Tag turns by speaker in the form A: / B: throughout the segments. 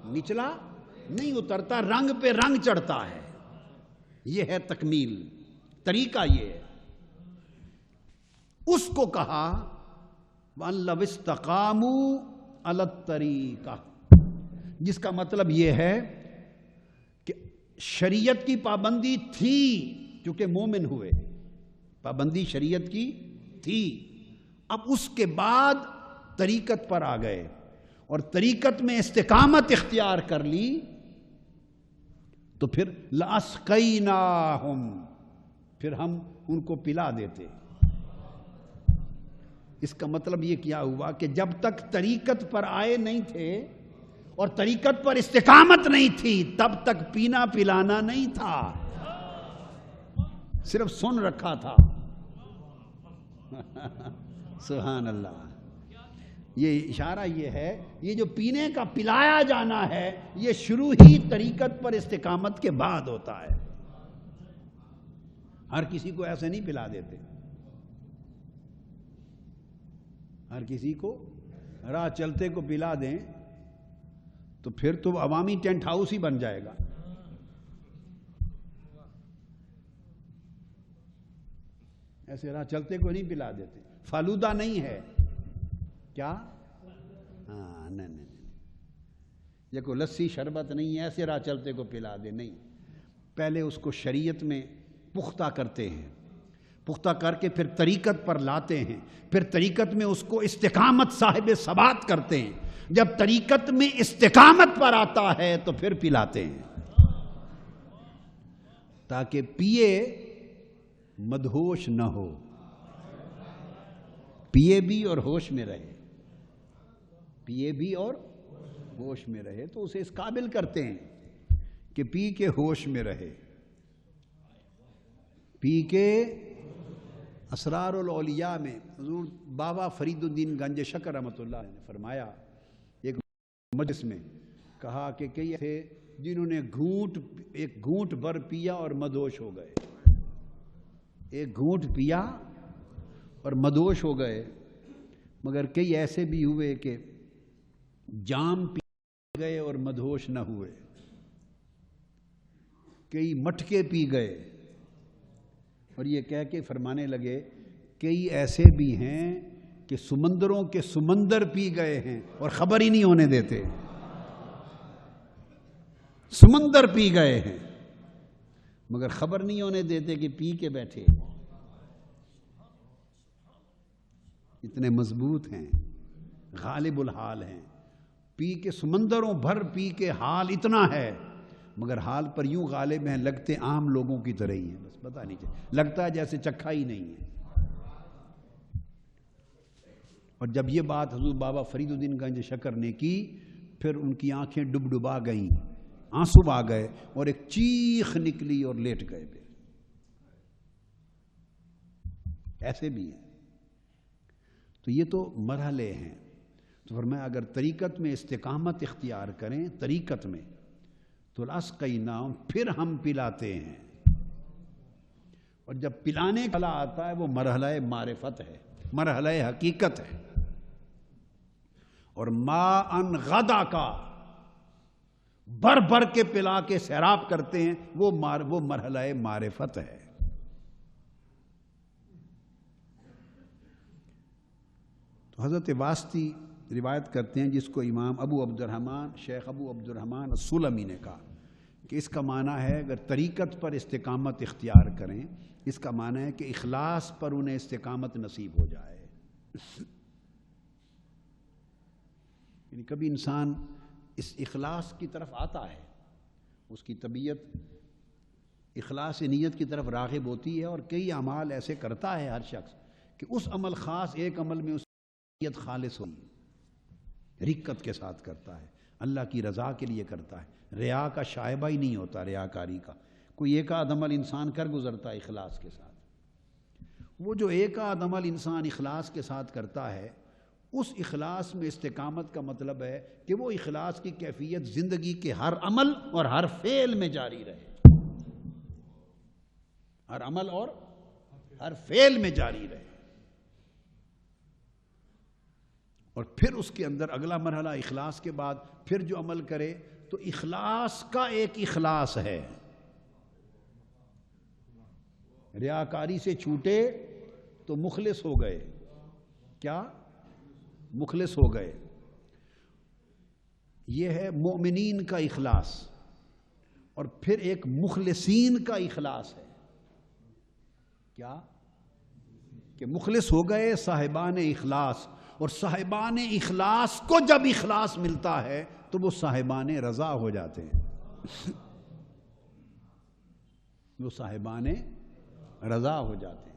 A: نچلا نہیں اترتا، رنگ پہ رنگ چڑھتا ہے. یہ ہے تکمیل، طریقہ یہ ہے. اس کو کہا وَأَن لَوِ اسْتَقَامُوا عَلَى الطَّرِيقَةِ، جس کا مطلب یہ ہے کہ شریعت کی پابندی تھی کیونکہ مومن ہوئے، پابندی شریعت کی تھی. اب اس کے بعد طریقت پر آ گئے اور طریقت میں استقامت اختیار کر لی تو پھر لَأَسْقَيْنَاهُمْ، پھر ہم ان کو پلا دیتے. اس کا مطلب یہ کیا ہوا کہ جب تک طریقت پر آئے نہیں تھے اور طریقت پر استقامت نہیں تھی تب تک پینا پلانا نہیں تھا، صرف سن رکھا تھا. سبحان اللہ. یہ اشارہ یہ ہے، یہ جو پینے کا پلایا جانا ہے یہ شروع ہی طریقت پر استقامت کے بعد ہوتا ہے. ہر کسی کو ایسے نہیں پلا دیتے، ہر کسی کو راہ چلتے کو پلا دیں تو پھر تو عوامی ٹینٹ ہاؤس ہی بن جائے گا. ایسے راہ چلتے کو نہیں پلا دیتے. فالودہ نہیں ہے کیا؟ ہاں نہیں، یہ کوئی لسی شربت نہیں ہے ایسے راہ چلتے کو پلا دے، نہیں. پہلے اس کو شریعت میں پختہ کرتے ہیں، پختہ کر کے پھر طریقت پر لاتے ہیں، پھر طریقت میں اس کو استقامت صاحب ثبات کرتے ہیں. جب طریقت میں استقامت پر آتا ہے تو پھر پلاتے ہیں تاکہ پیے مدہوش نہ ہو، پیے بھی اور ہوش میں رہے، پیے بھی اور ہوش میں رہے. تو اسے اس قابل کرتے ہیں کہ پی کے ہوش میں رہے. پی کے اسرار الاولیاء میں حضور بابا فرید الدین گنج شکر رحمۃ اللہ نے فرمایا، ایک مجلس میں کہا کہ کئی تھے جنہوں نے ایک گھونٹ بھر پیا اور مدہوش ہو گئے، ایک گھونٹ پیا اور مدہوش ہو گئے. مگر کئی ایسے بھی ہوئے کہ جام پی گئے اور مدہوش نہ ہوئے، کئی مٹکے پی گئے. اور یہ کہہ کے فرمانے لگے کئی ایسے بھی ہیں کہ سمندروں کے سمندر پی گئے ہیں اور خبر ہی نہیں ہونے دیتے. سمندر پی گئے ہیں مگر خبر نہیں ہونے دیتے کہ پی کے بیٹھے. اتنے مضبوط ہیں، غالب الحال ہیں. پی کے سمندروں بھر پی کے حال اتنا ہے مگر حال پر یوں غالب ہیں لگتے عام لوگوں کی طرح ہی ہیں. بس پتہ نہیں چلتا، لگتا ہے جیسے چکھا ہی نہیں ہے. اور جب یہ بات حضور بابا فرید الدین گنج شکر نے کی پھر ان کی آنکھیں ڈبا گئیں، آنسو آ گئے اور ایک چیخ نکلی اور لیٹ گئے. پھر ایسے بھی ہیں. تو یہ تو مرحلے ہیں. تو فرمایا اگر طریقت میں استقامت اختیار کریں طریقت میں تو لَأَسْقَيْنَاهُمْ، پھر ہم پلاتے ہیں. اور جب پلانے کا آتا ہے وہ مرحلہ معرفت ہے، مرحلہ حقیقت ہے. اور ماءً غدا کا بھر کے پلا کے سیراب کرتے ہیں وہ مرحلہ معرفت ہے. تو حضرت واسطی روایت کرتے ہیں جس کو امام ابو عبد الرحمن شیخ ابو عبد الرحمن السلمی نے کہا کہ اس کا معنی ہے اگر طریقت پر استقامت اختیار کریں اس کا معنی ہے کہ اخلاص پر انہیں استقامت نصیب ہو جائے. یعنی کبھی انسان اس اخلاص کی طرف آتا ہے، اس کی طبیعت اخلاص نیت کی طرف راغب ہوتی ہے اور کئی اعمال ایسے کرتا ہے ہر شخص کہ اس عمل خاص ایک عمل میں اس کی نیت خالص ہوئی، رقت کے ساتھ کرتا ہے، اللہ کی رضا کے لیے کرتا ہے، ریا کا شائبہ ہی نہیں ہوتا، ریاکاری کا. کوئی ایک آدھ عمل انسان کر گزرتا ہے اخلاص کے ساتھ. وہ جو ایک آدھ عمل انسان اخلاص کے ساتھ کرتا ہے اس اخلاص میں استقامت کا مطلب ہے کہ وہ اخلاص کی کیفیت زندگی کے ہر عمل اور ہر فعل میں جاری رہے، ہر عمل اور ہر فعل میں جاری رہے. اور پھر اس کے اندر اگلا مرحلہ اخلاص کے بعد پھر جو عمل کرے تو اخلاص کا ایک اخلاص ہے، ریاکاری سے چھوٹے تو مخلص ہو گئے، کیا مخلص ہو گئے، یہ ہے مومنین کا اخلاص۔ اور پھر ایک مخلصین کا اخلاص ہے، کیا کہ مخلص ہو گئے صاحبان اخلاص، اور صاحبان اخلاص کو جب اخلاص ملتا ہے تو وہ صاحبان رضا ہو جاتے ہیں، وہ صاحبان رضا ہو جاتے ہیں۔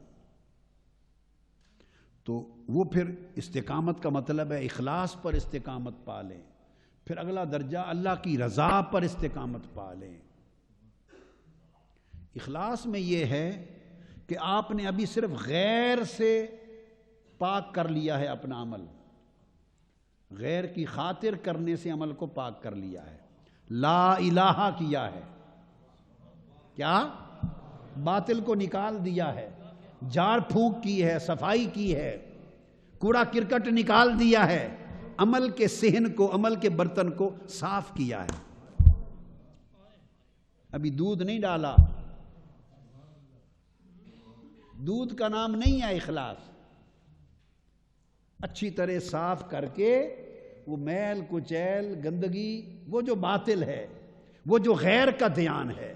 A: تو وہ پھر استقامت کا مطلب ہے اخلاص پر استقامت پا لیں، پھر اگلا درجہ اللہ کی رضا پر استقامت پا لیں۔ اخلاص میں یہ ہے کہ آپ نے ابھی صرف غیر سے پاک کر لیا ہے اپنا عمل، غیر کی خاطر کرنے سے عمل کو پاک کر لیا ہے، لا الہ کیا ہے، کیا باطل کو نکال دیا ہے، جھاڑ پھونک کی ہے، صفائی کی ہے، کوڑا کرکٹ نکال دیا ہے، عمل کے صحن کو، عمل کے برتن کو صاف کیا ہے۔ ابھی دودھ نہیں ڈالا، دودھ کا نام نہیں ہے اخلاص، اچھی طرح صاف کر کے وہ میل کچیل گندگی، وہ جو باطل ہے، وہ جو غیر کا دھیان ہے،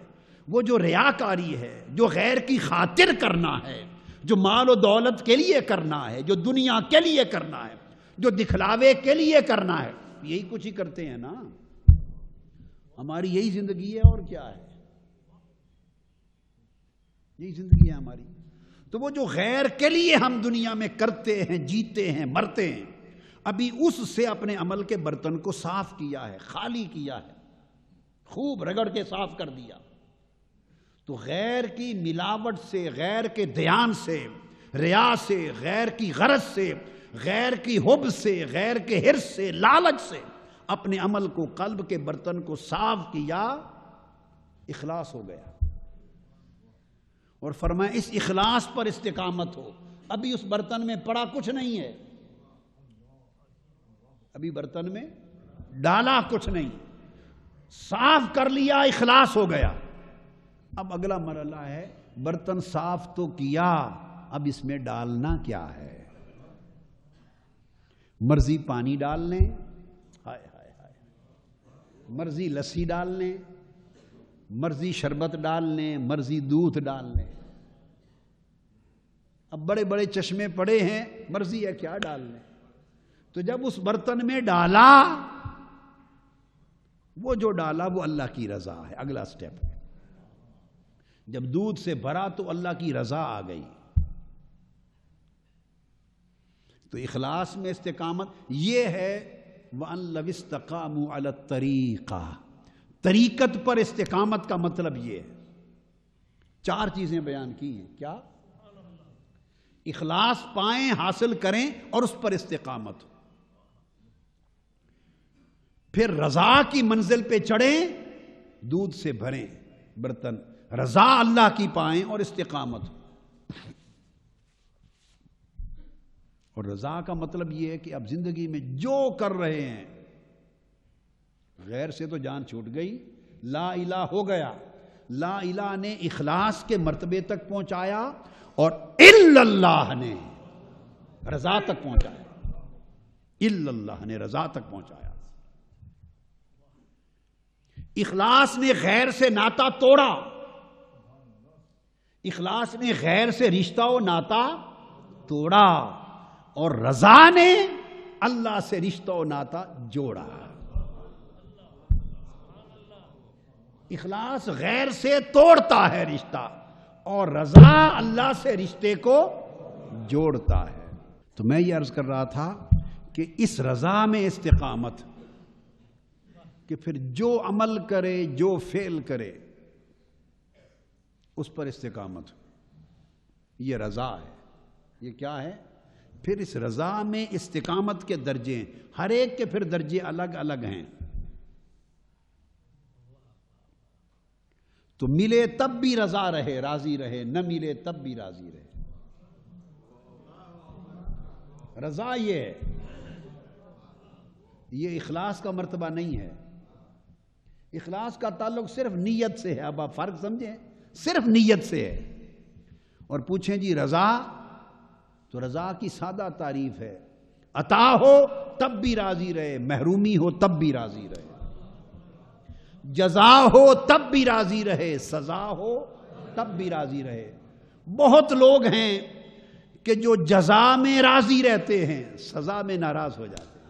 A: وہ جو ریاکاری ہے، جو غیر کی خاطر کرنا ہے، جو مال و دولت کے لیے کرنا ہے، جو دنیا کے لیے کرنا ہے، جو دکھلاوے کے لیے کرنا ہے، یہی کچھ ہی کرتے ہیں نا، ہماری یہی زندگی ہے اور کیا ہے، یہی زندگی ہے ہماری۔ تو وہ جو غیر کے لیے ہم دنیا میں کرتے ہیں، جیتے ہیں، مرتے ہیں، ابھی اس سے اپنے عمل کے برتن کو صاف کیا ہے، خالی کیا ہے، خوب رگڑ کے صاف کر دیا۔ تو غیر کی ملاوٹ سے، غیر کے دھیان سے، ریا سے، غیر کی غرض سے، غیر کی حب سے، غیر کے حرص سے، لالچ سے اپنے عمل کو، قلب کے برتن کو صاف کیا، اخلاص ہو گیا۔ اور فرمایا اس اخلاص پر استقامت ہو۔ ابھی اس برتن میں پڑا کچھ نہیں ہے، ابھی برتن میں ڈالا کچھ نہیں، صاف کر لیا، اخلاص ہو گیا۔ اب اگلا مرحلہ ہے برتن صاف تو کیا، اب اس میں ڈالنا کیا ہے۔ مرضی پانی ڈال لیں، ہائے ہائے ہائے، مرضی لسی ڈال لیں، مرضی شربت ڈال لیں، مرضی دودھ ڈال لیں، اب بڑے بڑے چشمے پڑے ہیں، مرضی ہے کیا ڈال لیں۔ تو جب اس برتن میں ڈالا، وہ جو ڈالا وہ اللہ کی رضا ہے، اگلا سٹیپ ہے۔ جب دودھ سے بھرا تو اللہ کی رضا آ گئی۔ تو اخلاص میں استقامت یہ ہے، وَأَن لَوِ اسْتَقَامُوا عَلَى الطَّرِيقَةِ، طریقت پر استقامت کا مطلب یہ ہے۔ چار چیزیں بیان کی ہیں، کیا؟ اخلاص پائیں، حاصل کریں اور اس پر استقامت ہو، پھر رضا کی منزل پہ چڑھیں، دودھ سے بھریں برتن، رضا اللہ کی پائیں اور استقامت ہو۔ اور رضا کا مطلب یہ ہے کہ اب زندگی میں جو کر رہے ہیں، غیر سے تو جان چھوٹ گئی، لا الہ ہو گیا، لا الہ نے اخلاص کے مرتبے تک پہنچایا اور الا اللہ نے رضا تک پہنچایا، الا اللہ نے رضا تک پہنچایا۔ اخلاص نے غیر سے ناتا توڑا، اخلاص نے غیر سے رشتہ و ناتا توڑا، اور رضا نے اللہ سے رشتہ و ناتا جوڑا۔ اخلاص غیر سے توڑتا ہے رشتہ، اور رضا اللہ سے رشتے کو جوڑتا ہے۔ تو میں یہ عرض کر رہا تھا کہ اس رضا میں استقامت، کہ پھر جو عمل کرے، جو فعل کرے، اس پر استقامت، یہ رضا ہے۔ یہ کیا ہے؟ پھر اس رضا میں استقامت کے درجے ہیں، ہر ایک کے پھر درجے الگ الگ ہیں۔ تو ملے تب بھی رضا رہے، راضی رہے، نہ ملے تب بھی راضی رہے۔ رضا یہ ہے، یہ اخلاص کا مرتبہ نہیں ہے۔ اخلاص کا تعلق صرف نیت سے ہے. اب آپ فرق سمجھیں, صرف نیت سے ہے. اور پوچھیں جی رضا, تو رضا کی سادہ تعریف ہے, عطا ہو تب بھی راضی رہے, محرومی ہو تب بھی راضی رہے, جزا ہو تب بھی راضی رہے, سزا ہو تب بھی راضی رہے. بہت لوگ ہیں کہ جو جزا میں راضی رہتے ہیں, سزا میں ناراض ہو جاتے ہیں.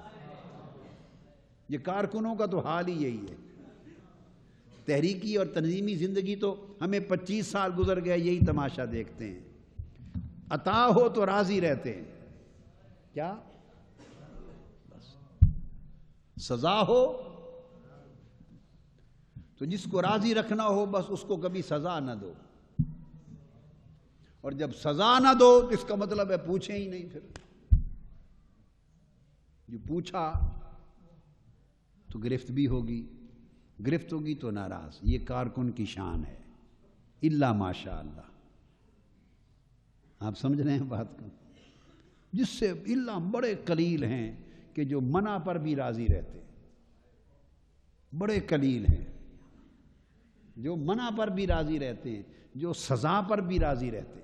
A: یہ کارکنوں کا تو حال ہی یہی ہے. تحریکی اور تنظیمی زندگی تو ہمیں 25 سال گزر گئے یہی تماشا دیکھتے ہیں. عطا ہو تو راضی رہتے ہیں, کیا بس سزا ہو تو جس کو راضی رکھنا ہو بس اس کو کبھی سزا نہ دو, اور جب سزا نہ دو تو اس کا مطلب ہے پوچھیں ہی نہیں. پھر جو پوچھا تو گرفت بھی ہوگی, گرفت ہوگی تو ناراض. یہ کارکن کی شان ہے, الا ماشاء اللہ. آپ سمجھ رہے ہیں بات کو؟ جس سے الا بڑے قلیل ہیں کہ جو منع پر بھی راضی رہتے, بڑے قلیل ہیں جو منع پر بھی راضی رہتے ہیں, جو سزا پر بھی راضی رہتے.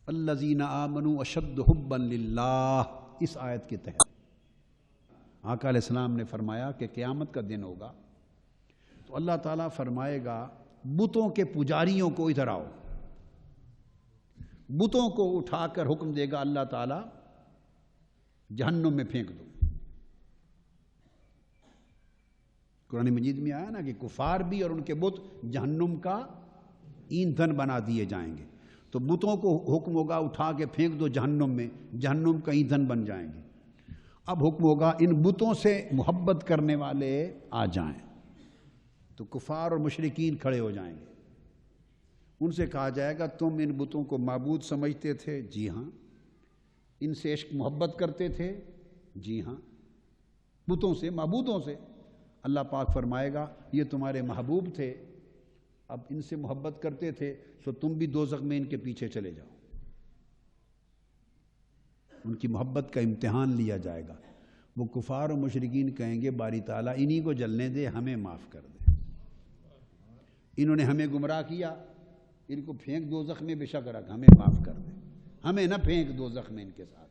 A: الذین آمنوا اشد حبا للہ, اس آیت کے تحت آقا علیہ السلام نے فرمایا کہ قیامت کا دن ہوگا تو اللہ تعالیٰ فرمائے گا بتوں کے پجاریوں کو ادھر آؤ. بتوں کو اٹھا کر حکم دے گا اللہ تعالیٰ جہنم میں پھینک دو. قرآن مجید میں آیا نا کہ کفار بھی اور ان کے بت جہنم کا ایندھن بنا دیے جائیں گے. تو بتوں کو حکم ہوگا اٹھا کے پھینک دو جہنم میں, جہنم کا ایندھن بن جائیں گے. اب حکم ہوگا ان بتوں سے محبت کرنے والے آ جائیں. تو کفار اور مشرکین کھڑے ہو جائیں گے. ان سے کہا جائے گا تم ان بتوں کو معبود سمجھتے تھے؟ جی ہاں. ان سے عشق محبت کرتے تھے؟ جی ہاں. بتوں سے, معبودوں سے. اللہ پاک فرمائے گا یہ تمہارے محبوب تھے, اب ان سے محبت کرتے تھے تو تم بھی دوزخ میں ان کے پیچھے چلے جاؤ. ان کی محبت کا امتحان لیا جائے گا. وہ کفار و مشرکین کہیں گے باری تعالیٰ انہی کو جلنے دے, ہمیں معاف کر دے. انہوں نے ہمیں گمراہ کیا, ان کو پھینک دوزخ میں, بے شک رکھ, ہمیں معاف کر دے, ہمیں نہ پھینک دوزخ میں ان کے ساتھ.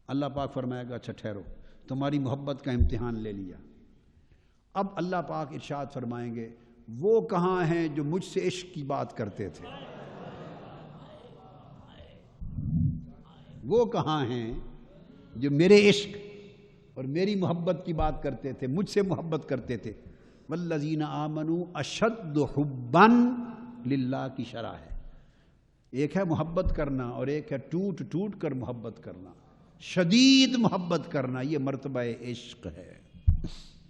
A: اللہ پاک فرمائے گا اچھا ٹھہرو, تمہاری محبت کا امتحان لے لیا. اب اللہ پاک ارشاد فرمائیں گے وہ کہاں ہیں جو مجھ سے عشق کی بات کرتے تھے؟ وہ کہاں ہیں جو میرے عشق اور میری محبت کی بات کرتے تھے, مجھ سے محبت کرتے تھے؟ والذین آمنوا اشد حبا للہ کی شرح ہے. ایک ہے محبت کرنا اور ایک ہے ٹوٹ ٹوٹ کر محبت کرنا, شدید محبت کرنا. یہ مرتبہ عشق ہے.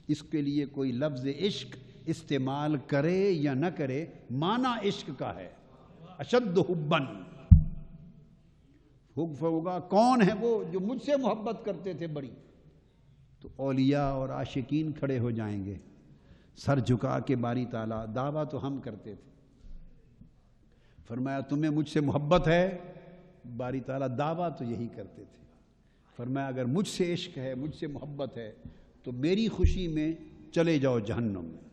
A: اس کے لیے کوئی لفظ عشق استعمال کرے یا نہ کرے, معنی عشق کا ہے. اشد حبا حب ہوگا کون ہے وہ جو مجھ سے محبت کرتے تھے بڑی. تو اولیاء اور عاشقین کھڑے ہو جائیں گے سر جھکا کے, باری تعالیٰ دعویٰ تو ہم کرتے تھے. فرمایا تمہیں مجھ سے محبت ہے؟ باری تعالیٰ دعویٰ تو یہی کرتے تھے. فرمایا اگر مجھ سے عشق ہے, مجھ سے محبت ہے تو میری خوشی میں چلے جاؤ جہنم میں.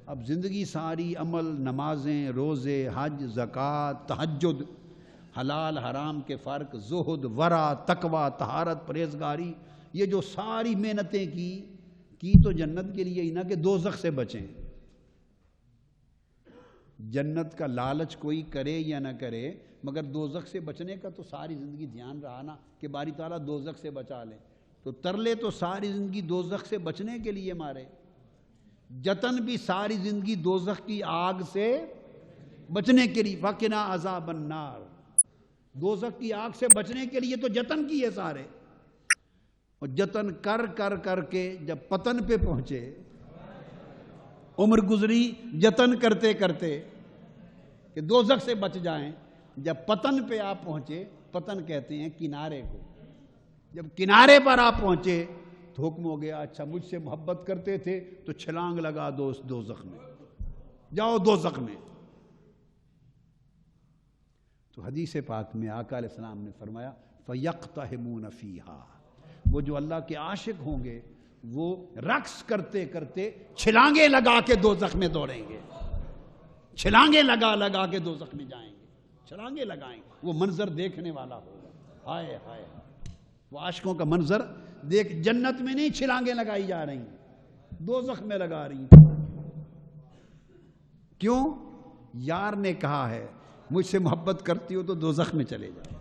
A: اب زندگی ساری عمل, نمازیں, روزے, حج, زکوٰۃ, تہجد, حلال حرام کے فرق, زہد, ورع, تقویٰ, طہارت, پرہیزگاری, یہ جو ساری محنتیں کی تو جنت کے لیے ہی نہ کہ دوزخ سے بچیں. جنت کا لالچ کوئی کرے یا نہ کرے, مگر دوزخ سے بچنے کا تو ساری زندگی دھیان رہا نا کہ باری تعالیٰ دوزخ سے بچا لے. تو ترلے تو ساری زندگی دوزخ سے بچنے کے لیے مارے, جتن بھی ساری زندگی دوزخ کی آگ سے بچنے کے لیے. وَقِنَا عَذَابَ النَّارِ, دوزخ کی آگ سے بچنے کے لیے تو جتن کیے سارے. اور جتن کر کر کر کے جب پتن پہ پہنچے, عمر گزری جتن کرتے کرتے کہ دوزخ سے بچ جائیں, جب پتن پہ آپ پہنچے, پتن کہتے ہیں کنارے کو, جب کنارے پر آپ پہنچے تو حکم ہو گیا اچھا مجھ سے محبت کرتے تھے تو چھلانگ لگا دو دوزخ میں, جاؤ دوزخ میں. تو حدیث پاک میں آقا علیہ السلام نے فرمایا فَيَقْتَحِمُونَ فِيهَا, وہ جو اللہ کے عاشق ہوں گے وہ رقص کرتے کرتے چھلانگیں لگا کے دوزخ میں دوڑیں گے، چھلانگیں لگا لگا کے دوزخ میں جائیں گے، چھلانگیں لگائیں گے۔ وہ منظر دیکھنے والا ہوگا، ہائے ہائے، وہ عاشقوں کا منظر دیکھ، جنت میں نہیں چھلانگیں لگائی جا رہی ہیں، دوزخ میں لگا رہی ہیں۔ کیوں؟ یار نے کہا ہے مجھ سے محبت کرتی ہو تو دوزخ میں چلے جاؤ۔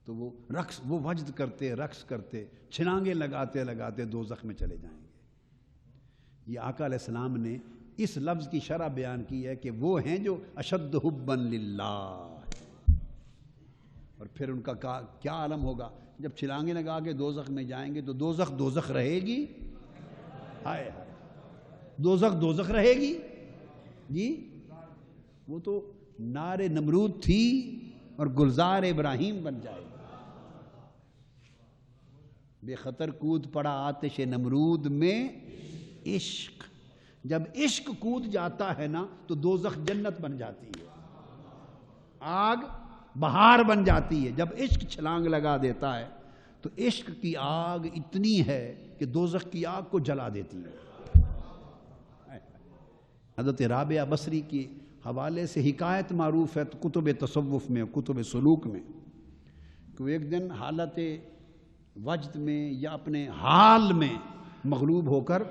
A: تو وہ رقص، وہ وجد کرتے رقص کرتے چھلانگیں لگاتے لگاتے دوزخ میں چلے جائیں گے۔ یہ آقا علیہ السلام نے اس لفظ کی شرح بیان کی ہے کہ وہ ہیں جو اشد حبا للہ، اور پھر ان کا کیا عالم ہوگا جب چھلانگیں لگا کے دوزخ میں جائیں گے تو دوزخ دوزخ رہے گی، ہائے ہائے، دوزخ دوزخ رہے گی جی۔ وہ تو نار نمرود تھی اور گلزار ابراہیم بن جائے گی۔ بے خطر کود پڑا آتش نمرود میں عشق، جب عشق کود جاتا ہے نا تو دوزخ جنت بن جاتی ہے، آگ بہار بن جاتی ہے۔ جب عشق چھلانگ لگا دیتا ہے تو عشق کی آگ اتنی ہے کہ دوزخ کی آگ کو جلا دیتی ہے۔ حضرت رابعہ بصری کے حوالے سے حکایت معروف ہے کتب تصوف میں، کتب سلوک میں، کہ وہ ایک دن حالت وجد میں یا اپنے حال میں مغلوب ہو کر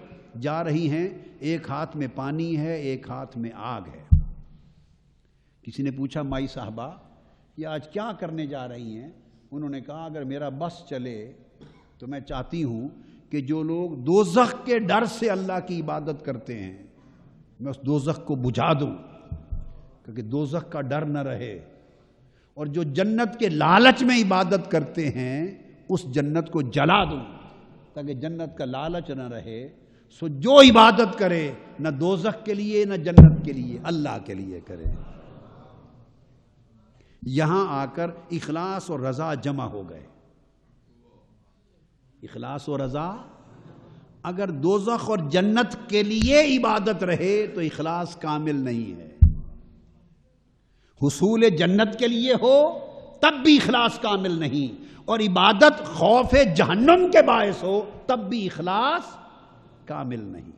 A: جا رہی ہیں، ایک ہاتھ میں پانی ہے، ایک ہاتھ میں آگ ہے۔ کسی نے پوچھا مائی صاحبہ یہ آج کیا کرنے جا رہی ہیں؟ انہوں نے کہا اگر میرا بس چلے تو میں چاہتی ہوں کہ جو لوگ دوزخ کے ڈر سے اللہ کی عبادت کرتے ہیں میں اس دوزخ کو بجھا دوں، کیونکہ دوزخ کا ڈر نہ رہے، اور جو جنت کے لالچ میں عبادت کرتے ہیں اس جنت کو جلا دوں تاکہ جنت کا لالچ نہ رہے۔ سو جو عبادت کرے نہ دوزخ کے لیے نہ جنت کے لیے، اللہ کے لیے کرے۔ یہاں آ کر اخلاص اور رضا جمع ہو گئے۔ اخلاص اور رضا، اگر دوزخ اور جنت کے لیے عبادت رہے تو اخلاص کامل نہیں ہے۔ حصول جنت کے لیے ہو تب بھی اخلاص کامل نہیں، اور عبادت خوف جہنم کے باعث ہو تب بھی اخلاص کامل نہیں،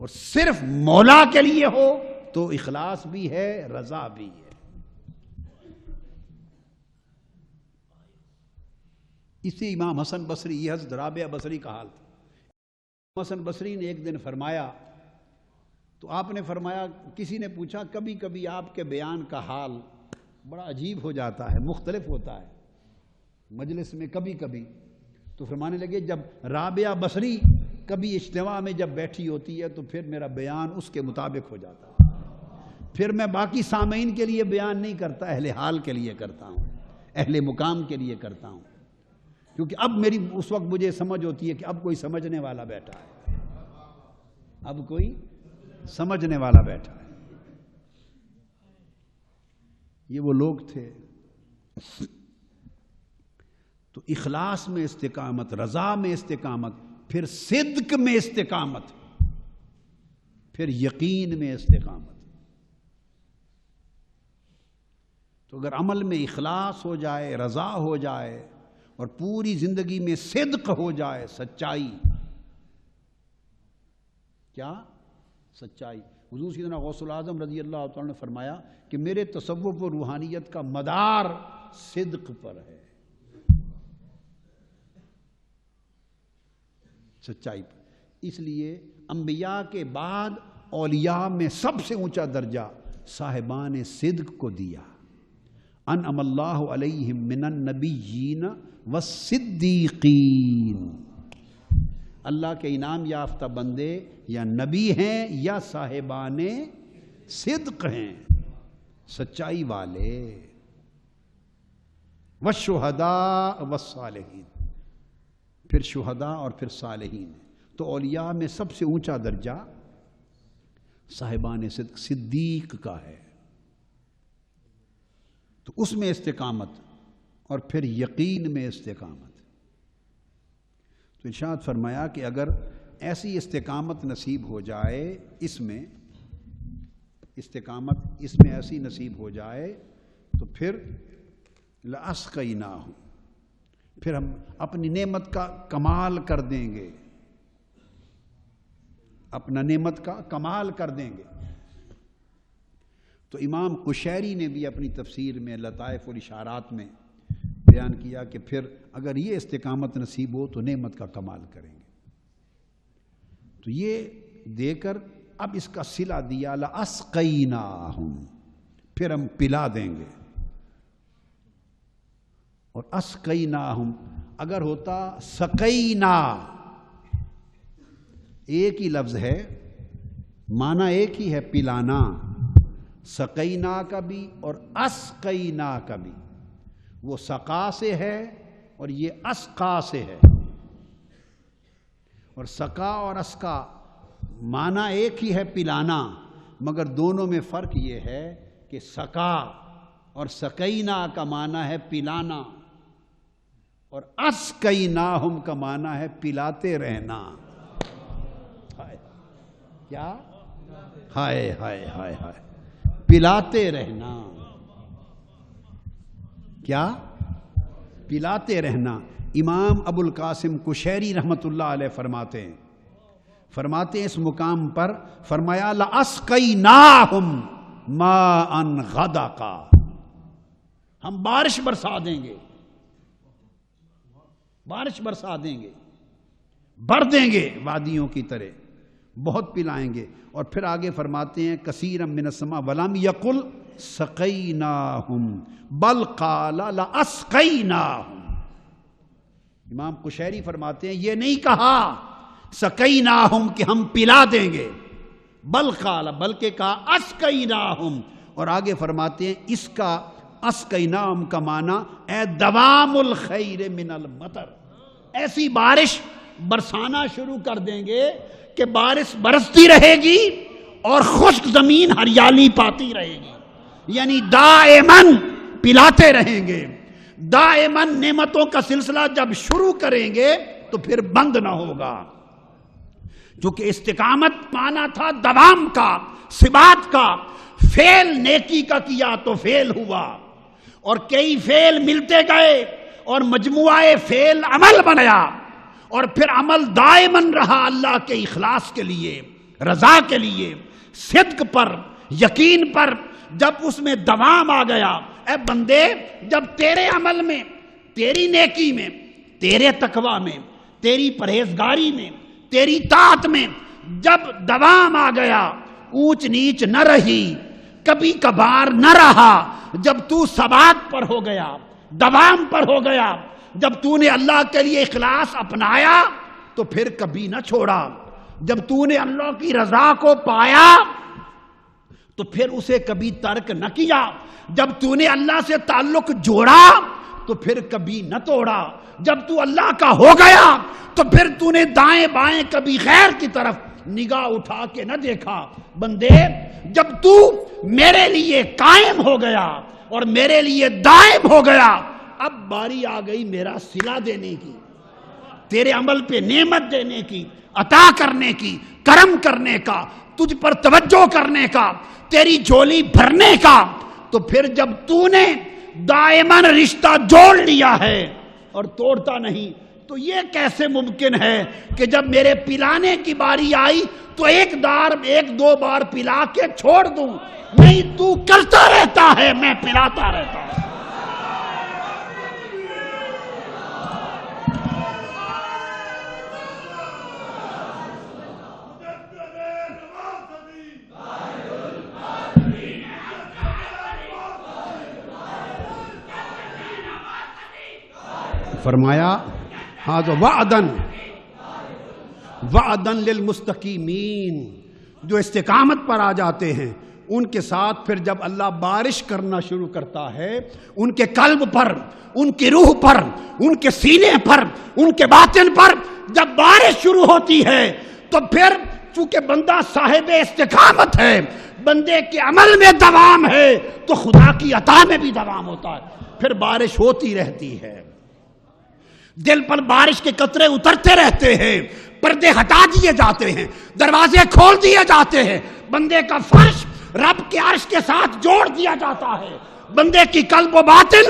A: اور صرف مولا کے لیے ہو تو اخلاص بھی ہے رضا بھی ہے۔ اسی امام حسن بصری، یہ حضرت رابعہ بصری کا حال تھا۔ امام حسن بصری نے ایک دن فرمایا، تو آپ نے فرمایا، کسی نے پوچھا کبھی کبھی آپ کے بیان کا حال بڑا عجیب ہو جاتا ہے، مختلف ہوتا ہے مجلس میں کبھی کبھی، تو فرمانے لگے جب رابعہ بصری کبھی اجتماع میں جب بیٹھی ہوتی ہے تو پھر میرا بیان اس کے مطابق ہو جاتا ہے، پھر میں باقی سامعین کے لیے بیان نہیں کرتا، اہل حال کے لیے کرتا ہوں، اہل مقام کے لیے کرتا ہوں، کیونکہ اب میری اس وقت مجھے سمجھ ہوتی ہے کہ اب کوئی سمجھنے والا بیٹھا ہے، اب کوئی سمجھنے والا بیٹھا ہے۔ یہ وہ لوگ تھے۔ تو اخلاص میں استقامت، رضا میں استقامت، پھر صدق میں استقامت، پھر یقین میں استقامت۔ تو اگر عمل میں اخلاص ہو جائے، رضا ہو جائے، اور پوری زندگی میں صدق ہو جائے، سچائی، کیا؟ سچائی۔ حضور سیدنا غوث العظم رضی اللہ تعالیٰ نے فرمایا کہ میرے تصوف و روحانیت کا مدار صدق پر ہے، سچائی پر۔ اس لیے انبیاء کے بعد اولیاء میں سب سے اونچا درجہ صاحبان صدق کو دیا۔ انعم اللہ علیہم من النبیین والصدیقین، اللہ کے انعام یافتہ بندے یا نبی ہیں یا صاحبان صدق ہیں، سچائی والے، والشہداء والصالحین، پھر شہداء اور پھر صالحین۔ تو اولیاء میں سب سے اونچا درجہ صاحبان صدق، صدیق کا ہے۔ تو اس میں استقامت، اور پھر یقین میں استقامت۔ تو ارشاد فرمایا کہ اگر ایسی استقامت نصیب ہو جائے، اس میں استقامت اس میں ایسی نصیب ہو جائے تو پھر لَأَسْقَيْنَاهُمْ، پھر ہم اپنی نعمت کا کمال کر دیں گے، اپنا نعمت کا کمال کر دیں گے۔ تو امام قشیری نے بھی اپنی تفسیر میں لطائف الاشارات میں بیان کیا کہ پھر اگر یہ استقامت نصیب ہو تو نعمت کا کمال کریں گے۔ تو یہ دے کر اب اس کا صلہ دیا لَأَسْقَيْنَاهُمْ، پھر ہم پلا دیں گے۔ اور اسقیناہم اگر ہوتا سقینا، ایک ہی لفظ ہے، معنی ایک ہی ہے پلانا، سقینا کا بھی اور اسقینا کا بھی، وہ سقا سے ہے اور یہ اسقا سے ہے۔ اور سقا اور اسقا معنی ایک ہی ہے پلانا، مگر دونوں میں فرق یہ ہے کہ سقا اور سقینا کا معنی ہے پلانا، اور اسقیناہم کا معنی ہے پلاتے رہنا۔ کیا؟ ہائے ہائے ہائے ہائے، پلاتے رہنا۔ کیا؟ پلاتے رہنا۔ امام ابو القاسم قشیری رحمت اللہ علیہ فرماتے ہیں اس مقام پر، فرمایا لَأَسْقَيْنَاهُمْ مَاءً غَدَقًا، ہم بارش برسا دیں گے، بارش برسا دیں گے، بھر دیں گے وادیوں کی طرح، بہت پلائیں گے۔ اور پھر آگے فرماتے ہیں کثیرا من السماء ولم یقل سقیناہم بل قال لاسقیناہم۔ امام قشیری فرماتے ہیں یہ نہیں کہا سقیناہم کہ ہم پلا دیں گے، بل قال بلکہ کہا اسقیناہم۔ اور آگے فرماتے ہیں اس کا اسقیناہم کا معنی اے دوام الخیر من المطر، ایسی بارش برسانا شروع کر دیں گے کہ بارش برستی رہے گی اور خشک زمین ہریالی پاتی رہے گی، یعنی دائماً پلاتے رہیں گے، دائماً نعمتوں کا سلسلہ جب شروع کریں گے تو پھر بند نہ ہوگا۔ چونکہ استقامت پانا تھا دوام کا، ثبات کا، فعل نیکی کا کیا تو فعل ہوا، اور کئی فعل ملتے گئے اور مجموعہ فعل عمل بنایا، اور پھر عمل دائماً رہا اللہ کے اخلاص کے لیے، رضا کے لیے، صدق پر، یقین پر۔ جب اس میں دوام آ گیا، اے بندے جب تیرے عمل میں، تیری نیکی میں، تیرے تقوی میں، تیری پرہیزگاری میں، تیری طاعت میں جب دوام آ گیا، اونچ نیچ نہ رہی، کبھی کبھار نہ رہا، جب تو ثبات پر ہو گیا، دوام پر ہو گیا، جب تو نے اللہ کے لیے اخلاص اپنایا تو پھر کبھی نہ چھوڑا، جب تو نے اللہ کی رضا کو پایا تو پھر اسے کبھی ترک نہ کیا، جب تو نے اللہ سے تعلق جوڑا تو پھر کبھی نہ توڑا، جب تو اللہ کا ہو گیا تو پھر تو نے دائیں بائیں کبھی غیر کی طرف نگاہ اٹھا کے نہ دیکھا۔ بندے جب تو میرے لیے قائم ہو گیا اور میرے لیے دائم ہو گیا، اب باری آ گئی میرا صلہ دینے کی، تیرے عمل پہ نعمت دینے کی، عطا کرنے کی، کرم کرنے کا، تجھ پر توجہ کرنے کا، تیری جھولی بھرنے کا۔ تو پھر جب تو نے دائماً رشتہ جوڑ لیا ہے اور توڑتا نہیں، تو یہ کیسے ممکن ہے کہ جب میرے پلانے کی باری آئی تو ایک دو بار پلا کے چھوڑ دوں؟ نہیں، تو کرتا رہتا ہے، میں پلاتا رہتا ہوں۔ فرمایا ہاں جو وعدن للمستقیمین، جو استقامت پر آ جاتے ہیں ان کے ساتھ پھر جب اللہ بارش کرنا شروع کرتا ہے، ان کے قلب پر، ان کی روح پر، ان کے سینے پر، ان کے باطن پر جب بارش شروع ہوتی ہے تو پھر چونکہ بندہ صاحب استقامت ہے، بندے کے عمل میں دوام ہے، تو خدا کی عطا میں بھی دوام ہوتا ہے، پھر بارش ہوتی رہتی ہے، دل پر بارش کے قطرے اترتے رہتے ہیں، پردے ہٹا دیے جاتے ہیں، دروازے کھول دیے جاتے ہیں، بندے کا فرش رب کے عرش کے ساتھ جوڑ دیا جاتا ہے، بندے کی قلب و باطن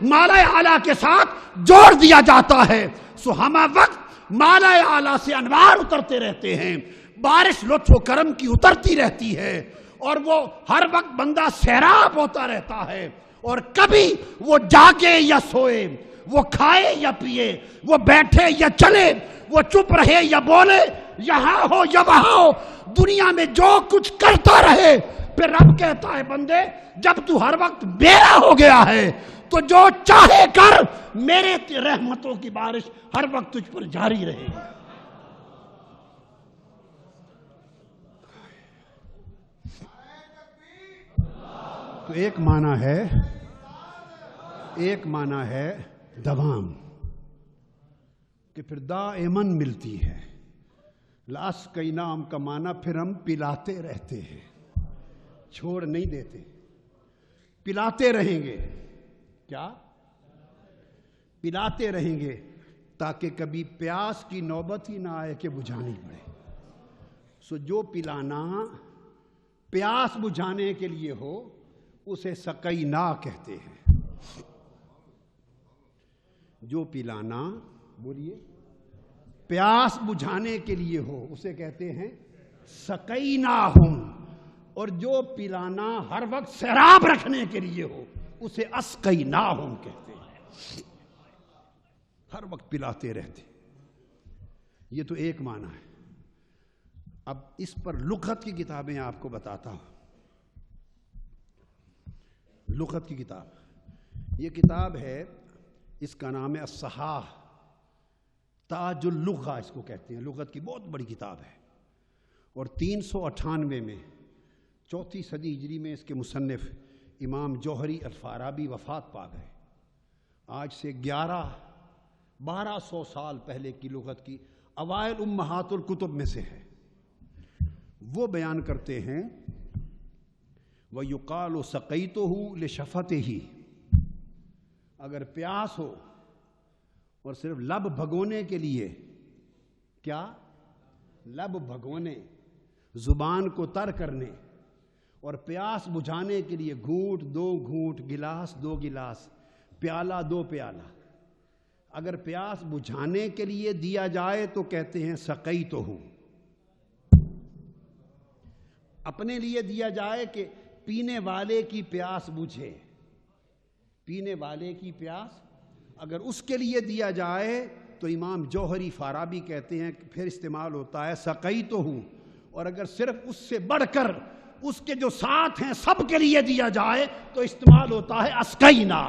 A: مالا اعلیٰ کے ساتھ جوڑ دیا جاتا ہے. سو ہمہ وقت مالا اعلیٰ سے انوار اترتے رہتے ہیں، بارش لطف و کرم کی اترتی رہتی ہے، اور وہ ہر وقت بندہ سیراب ہوتا رہتا ہے. اور کبھی وہ جاگے یا سوئے، وہ کھائے یا پیے، وہ بیٹھے یا چلے، وہ چپ رہے یا بولے، یہاں ہو یا وہاں ہو، دنیا میں جو کچھ کرتا رہے. پھر رب کہتا ہے بندے جب تو ہر وقت میرا ہو گیا ہے تو جو چاہے کر، میرے رحمتوں کی بارش ہر وقت تجھ پر جاری رہے گی. تو ایک معنی ہے دوام، کہ پھر دائماً ملتی ہے. لاس کئی نام کا معنی پھر ہم پلاتے رہتے ہیں، چھوڑ نہیں دیتے، پلاتے رہیں گے. کیا پلاتے رہیں گے تاکہ کبھی پیاس کی نوبت ہی نہ آئے کہ بجھانی پڑے. سو جو پلانا پیاس بجھانے کے لیے ہو اسے سقینا کہتے ہیں. جو پلانا، بولیے، پیاس بجھانے کے لیے ہو اسے کہتے ہیں سقینا ہم، اور جو پلانا ہر وقت سیراب رکھنے کے لیے ہو اسے اسقینا ہم کہتے ہیں. ہر وقت پلاتے رہتے. یہ تو ایک معنی ہے. اب اس پر لغت کی کتابیں آپ کو بتاتا ہوں. لغت کی کتاب، یہ کتاب ہے، اس کا نام ہے الصحاح، تاج اللغہ اس کو کہتے ہیں. لغت کی بہت بڑی کتاب ہے، اور 398 میں 4 صدی ہجری میں اس کے مصنف امام جوہری الفارابی وفات پا گئے. آج سے 1200 سال پہلے کی لغت کی اوائل امہات الکتب میں سے ہے. وہ بیان کرتے ہیں وَيُقَالُ سَقَيْتُهُ لِشَفَتِهِ، اگر پیاس ہو اور صرف لب بھگونے کے لیے، کیا لب بھگونے، زبان کو تر کرنے، اور پیاس بجھانے کے لیے گھونٹ 2 گھونٹ، گلاس 2 گلاس، پیالہ 2 پیالہ، اگر پیاس بجھانے کے لیے دیا جائے تو کہتے ہیں سقیتہ. اپنے لیے دیا جائے کہ پینے والے کی پیاس بجھے، پینے والے کی پیاس، اگر اس کے لیے دیا جائے تو امام جوہری فارابی کہتے ہیں کہ پھر استعمال ہوتا ہے سقیتہ. اور اگر صرف اس سے بڑھ کر اس کے جو ساتھ ہیں سب کے لیے دیا جائے تو استعمال ہوتا ہے اسقینا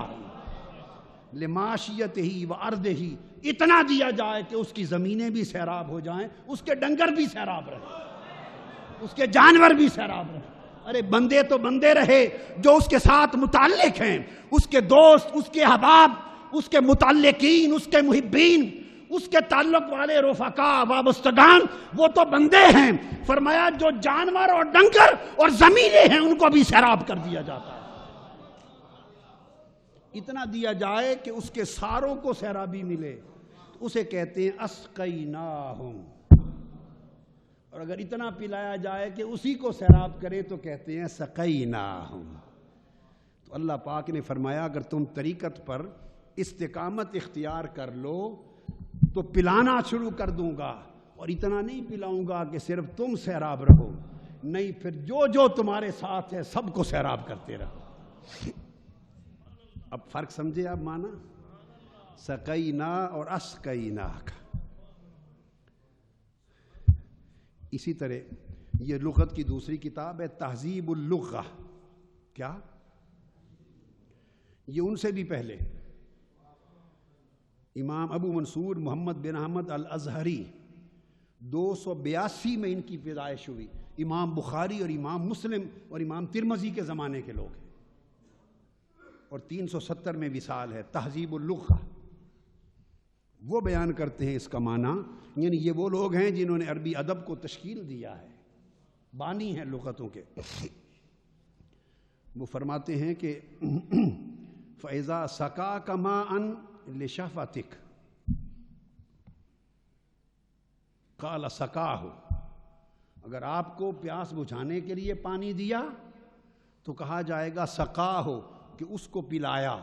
A: لماشیتہ و ارضہ. اتنا دیا جائے کہ اس کی زمینیں بھی سیراب ہو جائیں، اس کے ڈنگر بھی سیراب رہیں، اس کے جانور بھی سیراب رہیں. ارے بندے تو بندے رہے جو اس کے ساتھ متعلق ہیں، اس کے دوست، اس کے احباب، اس کے متعلقین، اس کے محبین، اس کے تعلق والے رفقا وابستگان، وہ تو بندے ہیں. فرمایا جو جانور اور ڈنگر اور زمینیں ہیں ان کو بھی سیراب کر دیا جاتا ہے. اتنا دیا جائے کہ اس کے ساروں کو سیرابی ملے، اسے کہتے ہیں اسقیناہم. اور اگر اتنا پلایا جائے کہ اسی کو سیراب کرے تو کہتے ہیں سقیناہم. تو اللہ پاک نے فرمایا اگر تم طریقت پر استقامت اختیار کر لو تو پلانا شروع کر دوں گا، اور اتنا نہیں پلاؤں گا کہ صرف تم سیراب رہو، نہیں، پھر جو جو تمہارے ساتھ ہے سب کو سیراب کرتے رہو. اب فرق سمجھے آپ معنی سقینا اور اسقینا کا. اسی طرح یہ لغت کی دوسری کتاب ہے تہذیب اللغہ. کیا یہ ان سے بھی پہلے امام ابو منصور محمد بن احمد الازہری 282 میں ان کی پیدائش ہوئی. امام بخاری اور امام مسلم اور امام ترمذی کے زمانے کے لوگ ہیں، اور 370 میں وصال ہے. تہذیب اللغہ وہ بیان کرتے ہیں اس کا معنی، یعنی یہ وہ لوگ ہیں جنہوں نے عربی ادب کو تشکیل دیا ہے، بانی ہیں لغتوں کے. وہ فرماتے ہیں کہ فَإِذَا سَقَاكَ مَاءً لِشَفَتِكَ قَالَ سَقَاهُ، اگر آپ کو پیاس بجھانے کے لیے پانی دیا تو کہا جائے گا سقاہو، کہ اس کو پلایا.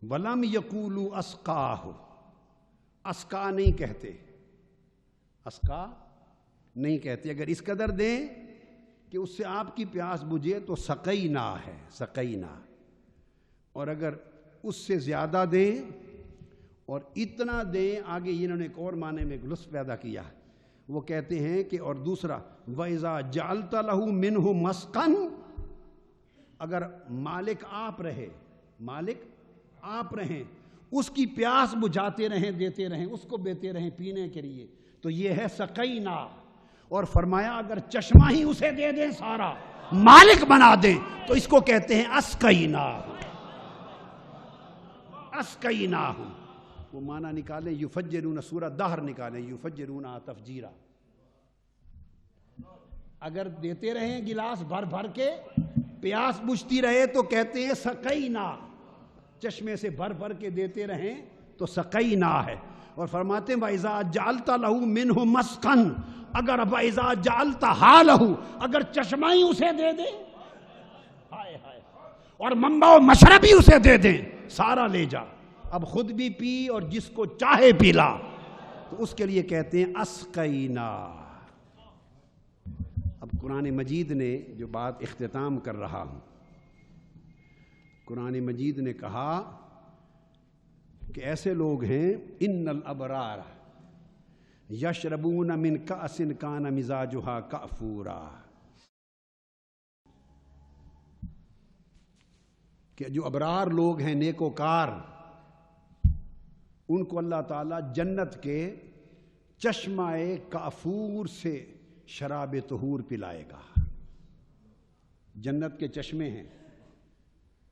A: ولم یقولوا اسقاہ، اسقا نہیں کہتے، اسقا نہیں کہتے. اگر اس قدر دیں کہ اس سے آپ کی پیاس بجھے تو سقینا ہے، سقینا. اور اگر اس سے زیادہ دیں اور اتنا دیں، آگے انہوں نے ایک اور معنی میں لطف پیدا کیا. وہ کہتے ہیں کہ اور دوسرا وَإِذَا جَعَلْتَ لَهُ مِنْهُ مَسْقًا، اگر مالک آپ رہے، مالک آپ رہیں، اس کی پیاس بجھاتے رہیں، دیتے رہیں، اس کو دیتے رہیں پینے کے لیے، تو یہ ہے سقینا. اور فرمایا اگر چشمہ ہی اسے دے دیں سارا، مالک بنا دیں، تو اس کو کہتے ہیں اسقینا. اسقینا ہوں. وہ معنی نکالیں، یفجرون، سورہ دہر نکالیں، یفجرون تفجیرا. اگر دیتے رہیں گلاس بھر بھر کے، پیاس بجھتی رہے تو کہتے ہیں سقینا. چشمے سے بھر بھر کے دیتے رہیں تو سقینا ہے. اور فرماتے ہیں وَإِذَا جَعَلْتَ لَهُ مِنْهُ مَسْقًا، اگر وَإِذَا جَعَلْتَ حَالَهُ، اگر چشمہ ہی اسے دے دیں، ہائے ہائے، اور منبع و مشرب ہی اسے دے دیں، سارا لے جا، اب خود بھی پی اور جس کو چاہے پلا، تو اس کے لیے کہتے ہیں اسقینا. اب قرآن مجید نے جو بات اختتام کر رہا ہوں، قرآن مجید نے کہا کہ ایسے لوگ ہیں ان الابرار یشربون من کأس کان مزاجها کافورا، کہ جو ابرار لوگ ہیں، نیکوکار، ان کو اللہ تعالیٰ جنت کے چشمہ کافور سے شراب طہور پلائے گا. جنت کے چشمے ہیں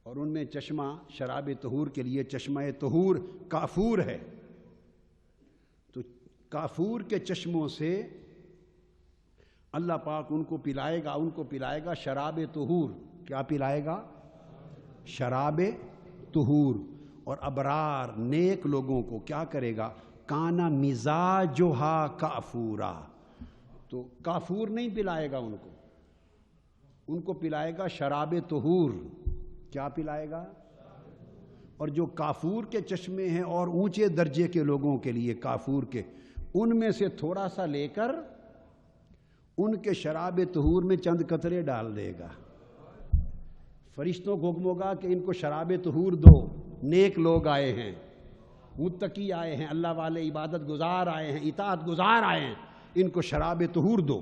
A: اور ان میں چشمہ شراب طہور کے لیے چشمہ طہور کافور ہے. تو کافور کے چشموں سے اللہ پاک ان کو پلائے گا، ان کو پلائے گا شراب طہور. کیا پلائے گا؟ شراب طہور. اور ابرار نیک لوگوں کو کیا کرے گا؟ کانا مزاجہا کافورا. تو کافور نہیں پلائے گا ان کو پلائے گا شراب طہور. کیا پلائے گا؟ اور جو کافور کے چشمے ہیں اور اونچے درجے کے لوگوں کے لیے کافور کے، ان میں سے تھوڑا سا لے کر ان کے شراب طہور میں چند قطرے ڈال دے گا. فرشتوں کو حکم ہوگا کہ ان کو شراب طہور دو. نیک لوگ آئے ہیں، متقی آئے ہیں، اللہ والے عبادت گزار آئے ہیں، اطاعت گزار آئے ہیں، ان کو شراب طہور دو.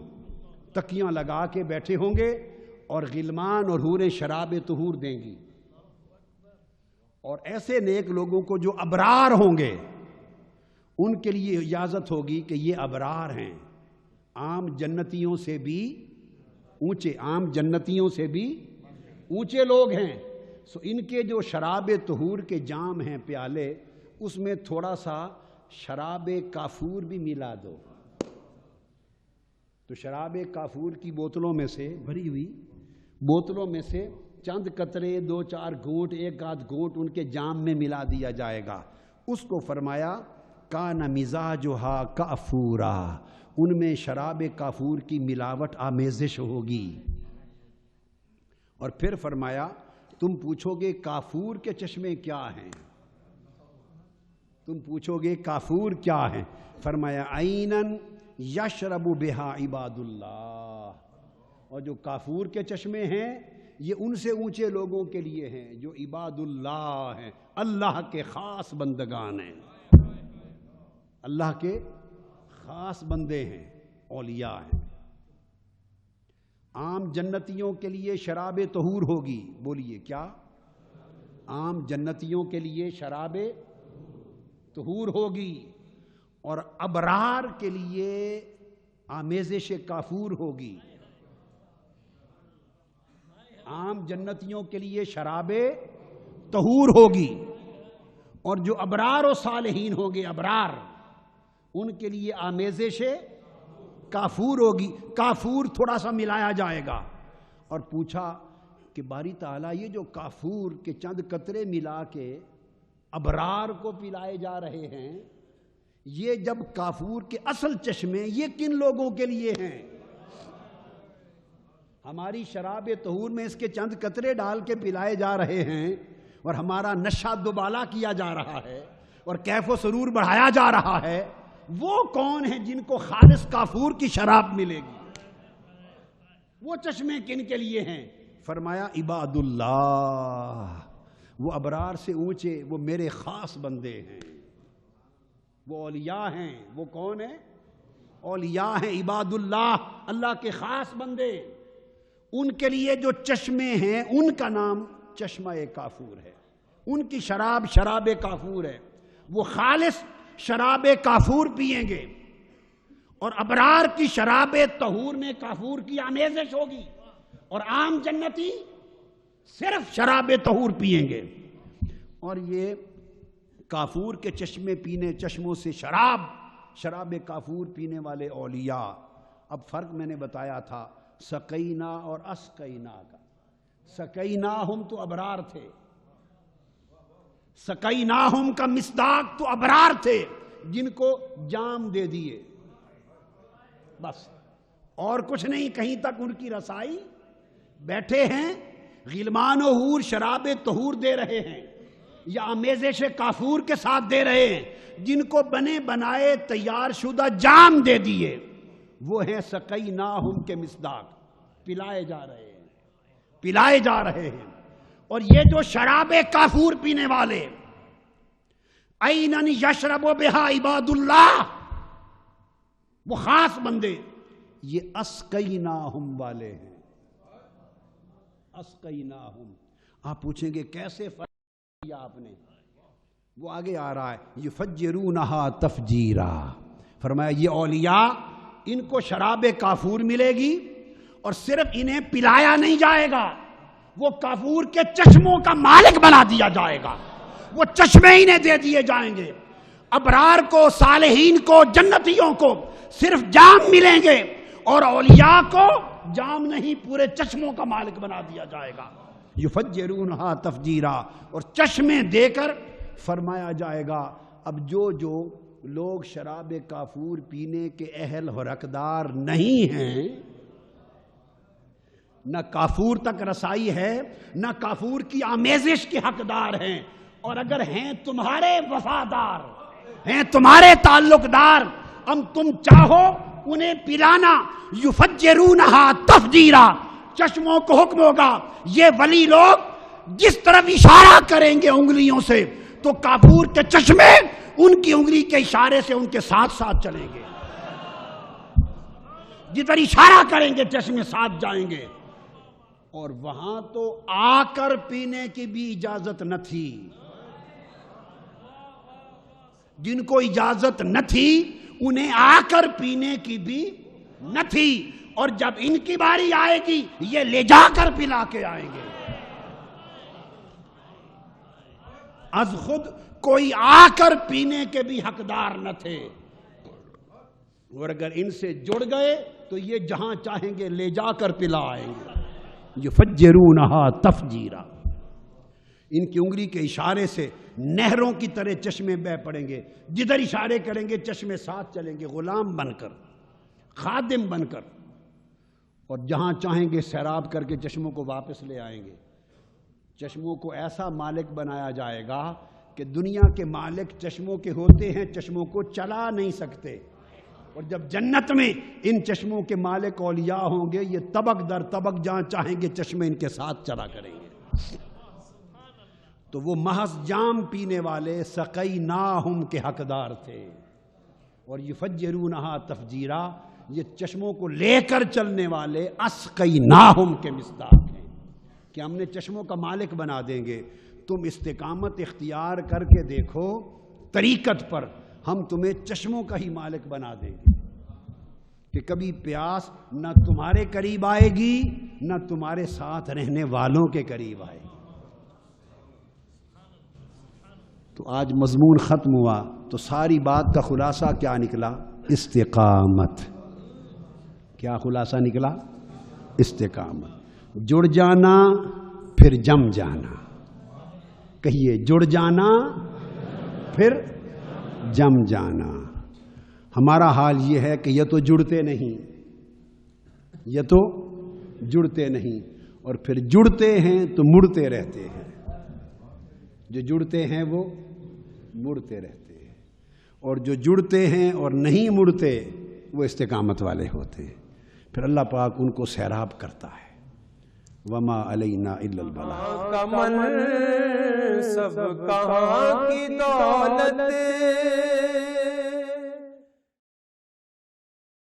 A: تکیاں لگا کے بیٹھے ہوں گے اور غلمان اور حوریں شراب طہور دیں گی. اور ایسے نیک لوگوں کو جو ابرار ہوں گے ان کے لیے اجازت ہوگی کہ یہ ابرار ہیں، عام جنتیوں سے بھی اونچے، عام جنتیوں سے بھی اونچے لوگ ہیں. سو ان کے جو شراب طہور کے جام ہیں، پیالے، اس میں تھوڑا سا شراب کافور بھی ملا دو. تو شراب کافور کی بوتلوں میں سے، بھری ہوئی بوتلوں میں سے چند قطرے، 2-4 گھونٹ، 1-8 گھونٹ ان کے جام میں ملا دیا جائے گا. اس کو فرمایا کان مزاجہا کافورا، ان میں شراب کافور کی ملاوٹ آمیزش ہوگی. اور پھر فرمایا تم پوچھو گے کافور کے چشمے کیا ہیں، تم پوچھو گے کافور کیا ہیں. فرمایا عینن یشرب بہا عباد اللہ. اور جو کافور کے چشمے ہیں یہ ان سے اونچے لوگوں کے لیے ہیں جو عباد اللہ ہیں، اللہ کے خاص بندگان ہیں، اللہ کے خاص بندے ہیں، اولیاء ہیں. عام جنتیوں کے لیے شراب طہور ہوگی. بولیے کیا؟ عام جنتیوں کے لیے شراب طہور ہوگی، اور ابرار کے لیے آمیزش کافور ہوگی. عام جنتیوں کے لیے شراب طہور ہوگی، اور جو ابرار و صالحین ہوں گے، ابرار، ان کے لیے آمیزش کافور ہوگی. کافور تھوڑا سا ملایا جائے گا. اور پوچھا کہ باری تعالیٰ یہ جو کافور کے چند قطرے ملا کے ابرار کو پلائے جا رہے ہیں، یہ جب کافور کے اصل چشمے یہ کن لوگوں کے لیے ہیں؟ ہماری شراب طہور میں اس کے چند قطرے ڈال کے پلائے جا رہے ہیں اور ہمارا نشہ دوبالا کیا جا رہا ہے اور کیف و سرور بڑھایا جا رہا ہے، وہ کون ہیں جن کو خالص کافور کی شراب ملے گی؟ وہ چشمے کن کے لیے ہیں؟ فرمایا عباد اللہ، وہ ابرار سے اونچے، وہ میرے خاص بندے ہیں، وہ اولیاء ہیں۔ وہ کون ہیں؟ اولیاء ہیں، عباد اللہ، اللہ کے خاص بندے۔ ان کے لیے جو چشمے ہیں ان کا نام چشمہ کافور ہے، ان کی شراب شراب کافور ہے۔ وہ خالص شراب کافور پئیں گے اور ابرار کی شراب طہور میں کافور کی آمیزش ہوگی، اور عام جنتی صرف شراب طہور پئیں گے۔ اور یہ کافور کے چشمے پینے، چشموں سے شراب کافور پینے والے اولیاء۔ اب فرق میں نے بتایا تھا سقینا اور اسقینا کا۔ سقیناہم تو ابرار تھے، سقیناہم کا مصداق تو ابرار تھے جن کو جام دے دیے، بس اور کچھ نہیں، کہیں تک ان کی رسائی۔ بیٹھے ہیں غلمان و حور شراب طہور دے رہے ہیں یا آمیزش کافور کے ساتھ دے رہے ہیں، جن کو بنے بنائے تیار شدہ جام دے دیے، وہ ہیں سقیناہم کے مصداق، پلائے جا رہے ہیں، پلائے جا رہے ہیں۔ اور یہ جو شراب کافور پینے والے، عینن یشرب بہا عباد اللہ، وہ خاص بندے، یہ اسقیناہم والے ہیں۔ اسقیناہم، آپ پوچھیں گے کیسے فرق کیا آپ نے؟ وہ آگے آ رہا ہے، یفجرونہا تفجیرا۔ فرمایا یہ اولیاء، ان کو شراب کافور ملے گی اور صرف انہیں پلایا نہیں جائے گا، وہ کافور کے چشموں کا مالک بنا دیا جائے گا، وہ چشمے انہیں دے دیے جائیں گے۔ ابرار کو، صالحین کو، جنتیوں کو صرف جام ملیں گے اور اولیاء کو جام نہیں، پورے چشموں کا مالک بنا دیا جائے گا۔ یفجرونہا تفجیرا، اور چشمے دے کر فرمایا جائے گا اب جو لوگ شراب کافور پینے کے اہل و حقدار نہیں ہیں، نہ کافور تک رسائی ہے، نہ کافور کی آمیزش کے حقدار ہیں، اور اگر ہیں تمہارے وفادار، ہیں تمہارے تعلق دار، تم چاہو انہیں پلانا، یفجرونہا تفجیرا، چشموں کو حکم ہوگا یہ ولی لوگ جس طرف اشارہ کریں گے انگلیوں سے تو کافور کے چشمے ان کی انگلی کے اشارے سے ان کے ساتھ ساتھ چلیں گے، جدھر اشارہ کریں گے چشمے ساتھ جائیں گے۔ اور وہاں تو آ کر پینے کی بھی اجازت نہ تھی، جن کو اجازت نہ تھی انہیں آ کر پینے کی بھی نہ تھی، اور جب ان کی باری آئے گی یہ لے جا کر پلا کے آئیں گے۔ از خود کوئی آ کر پینے کے بھی حقدار نہ تھے، اور اگر ان سے جڑ گئے تو یہ جہاں چاہیں گے لے جا کر پلا آئیں گے۔ یفجرونہا تفجیرا، ان کی انگلی کے اشارے سے نہروں کی طرح چشمے بہہ پڑیں گے، جدھر اشارے کریں گے چشمے ساتھ چلیں گے، غلام بن کر، خادم بن کر، اور جہاں چاہیں گے سیراب کر کے چشموں کو واپس لے آئیں گے۔ چشموں کو ایسا مالک بنایا جائے گا کہ دنیا کے مالک چشموں کے ہوتے ہیں، چشموں کو چلا نہیں سکتے، اور جب جنت میں ان چشموں کے مالک اولیاء ہوں گے، یہ طبق در طبق جہاں چاہیں گے چشمے ان کے ساتھ چلا کریں گے۔ تو وہ محض جام پینے والے سقیناہم کے حقدار تھے، اور یفجرونہا تفجیرا یہ چشموں کو لے کر چلنے والے اسقیناہم کے مصداق ہیں کہ ہم نے چشموں کا مالک بنا دیں گے۔ تم استقامت اختیار کر کے دیکھو طریقت پر، ہم تمہیں چشموں کا ہی مالک بنا دیں گے کہ کبھی پیاس نہ تمہارے قریب آئے گی نہ تمہارے ساتھ رہنے والوں کے قریب آئے گی۔ تو آج مضمون ختم ہوا تو ساری بات کا خلاصہ کیا نکلا؟ استقامت۔ کیا خلاصہ نکلا؟ استقامت، جڑ جانا پھر جم جانا۔ کہیے، جڑ جانا پھر جم جانا۔ ہمارا حال یہ ہے کہ یہ تو جڑتے نہیں، یہ تو جڑتے نہیں، اور پھر جڑتے ہیں تو مڑتے رہتے ہیں۔ جو جڑتے ہیں وہ مڑتے رہتے ہیں، اور جو جڑتے ہیں اور نہیں مڑتے وہ استقامت والے ہوتے ہیں، پھر اللہ پاک ان کو سیراب کرتا ہے۔ وما علینا الا البلاغ۔
B: کمن سب کہاں کی دولت